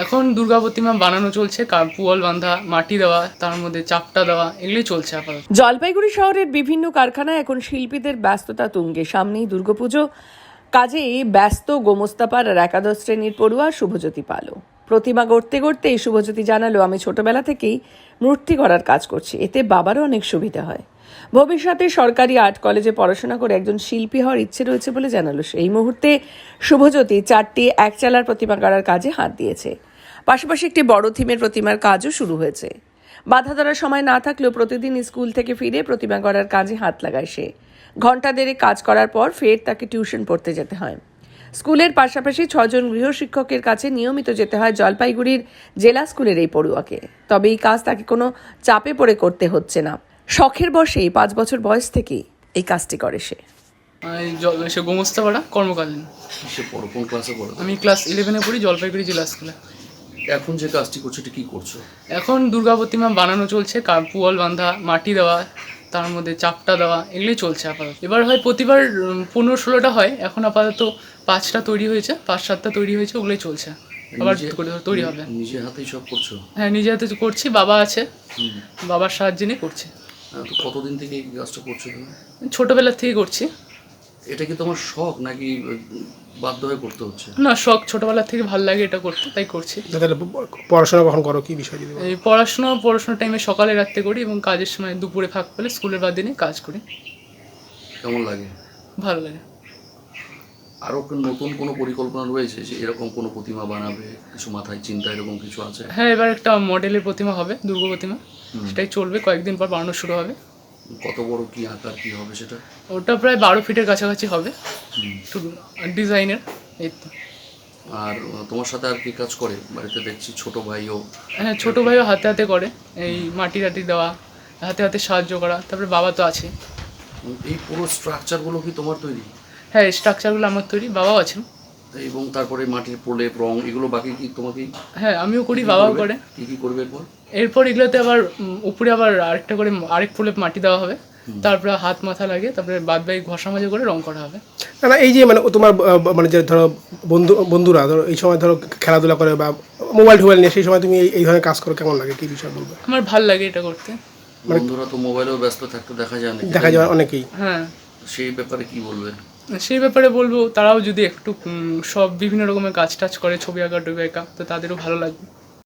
এখন দুর্গা প্রতিমা বানানো চলছে, পুয়াল বাঁধা, মাটি দেওয়া, তার মধ্যে চাপটা দেওয়া, এগুলোই চলছে আপাতত। জলপাইগুড়ি শহরের বিভিন্ন কারখানায় এখন শিল্পীদের ব্যস্ততা তুঙ্গে। সামনেই দুর্গাপুজো, কাজেই ব্যস্ত গোমস্তাপাড়ার একাদশ শ্রেণীর পড়ুয়া শুভজ্যোতি পালও। প্রতিমা গড়তে গড়তে এই শুভজ্যোতি জানালো, আমি ছোটবেলা থেকেই মূর্তি গড়ার কাজ করছি, এতে বাবারও অনেক সুবিধা হয়। ভবিষ্যতে সরকারি আর্ট কলেজে পড়াশোনা করে একজন শিল্পী হওয়ার ইচ্ছে রয়েছে বলে জানালো। এই মুহূর্তে শুভজ্যোতি 4টি একচালার প্রতিমা গড়ার কাজে হাত দিয়েছে। পাশাপাশি একটি বড় থিমের প্রতিমার কাজও শুরু হয়েছে। বাধা ধরার সময় না থাকলেও প্রতিদিন স্কুল থেকে ফিরে প্রতিমা গড়ার কাজে হাত লাগায় সে। ঘণ্টা দেড়েক কাজ করার পর ফের তাকে টিউশন পড়তে যেতে হয়। স্কুলের পাশাপাশি 6 জন গৃহশিক্ষকের কাছে নিয়মিত যেতে হয় জলপাইগুড়ির জেলা স্কুলের এই পড়ুয়াকে। তবে এই কাজ তাকে কোনো চাপে পড়ে করতে হচ্ছে না। শখের বশেই 5 বছর বয়স থেকেই এই কাজটি করে সে। সে গোমস্তাপাড়া কর্মকালীন। সে পড়ো কোন ক্লাসে পড়ো? আমি ক্লাস 11-এ পড়ি, জলপাইগুড়ি জেলা স্কুলে। এখন যে কাজটি করছো এটা কি করছো? এখন দুর্গা প্রতিমা বানানো চলছে, পুয়াল বাঁধা, মাটি দেওয়া, তার মধ্যে চাপটা দেওয়া, এগুলোই চলছে আপাতত। এবার হয় প্রতিবার 15-16টা হয়, এখন আপাতত 5টা তৈরি হয়েছে, 5-7টা তৈরি হয়েছে, ওগুলোই চলছে। আবার তৈরি হবে। নিজের হাতেই সব করছো? হ্যাঁ, নিজে হাতে করছি, বাবা আছে, বাবার সাহায্য নিয়ে করছি। তো কতদিন থেকে এই কাজটা করছো তুমি? ছোটবেলার থেকে করছি। এটা কি তোমার শখ নাকি বাধ্য হয়ে করতে হচ্ছে? না, শখ, ছোটবেলার থেকে ভালো লাগে এটা করতে, তাই করছি। তাহলে পড়াশোনা কখন করো, কি বিষয় যদি? এই পড়াশোনার টাইমে সকালে রাত্রে করি, এবং কাজের সময় দুপুরে ফাঁক পেলে স্কুলের বাদ দিনে কাজ করি। কেমন লাগে? ভালো লাগে। আরও নতুন কোনো পরিকল্পনা রয়েছে যে এরকম কোনো প্রতিমা বানাবে, কিছু মাথায় চিন্তা এরকম কিছু আছে? হ্যাঁ, এবার একটা মডেলের প্রতিমা হবে, দুর্গা প্রতিমা, সেটাই চলবে, কয়েকদিন পর বানানো শুরু হবে। কত বড় কি আকার কি হবে সেটা? ওটা প্রায় 12 ফিটের কাছাকাছি হবে, শুধু ডিজাইনের। এই তো। আর তোমার সাথে আর কি কাজ করে বাড়িতে? দেখছি ছোট ভাইও। হ্যাঁ, ছোটো ভাইও হাতে হাতে করে, এই মাটি টাটি দেওয়া, হাতে হাতে সাহায্য করা, তারপরে বাবা তো আছে। এই পুরো স্ট্রাকচারগুলো কি তোমার তৈরি? হ্যাঁ, এই স্ট্রাকচারগুলো আমার তৈরি, বাবাও আছেন। এবং তারপরে মাটির প্রলেপ, রং, এগুলো বাকি কি তোমাকেই? হ্যাঁ, আমিও করি, বাবাও করে। কি করবে এরপর? এরপর এগুলোতে আবার উপরে আবার আরেকটা করে আরেক প্রলেপ মাটি দেওয়া হবে, তারপরে হাত মাথা লাগে, তারপরে বাদ বাকি ঘষা মাজা করে রং করা হবে। না, এই যে মানে তোমার মানে যে ধরো বন্ধুরা ধরো এই সময় ধরো খেলাধুলা করে বা মোবাইল নিয়ে, সেই সময় তুমি এই ধরনের কাজ করো, কেমন লাগে, কি বিষয় বলবে? আমার ভালো লাগে এটা করতে। বন্ধুরা তো মোবাইলেও ব্যস্ত থাকতে দেখা যায় অনেকেই। হ্যাঁ, সেই ব্যাপারে কি বলবে? সেই ব্যাপারে বলবো, তারাও যদি একটু সব বিভিন্ন রকমের কাজ টাজ করে, ছবি আঁকা টবি আঁকা, তো তাদেরও ভালো লাগবে।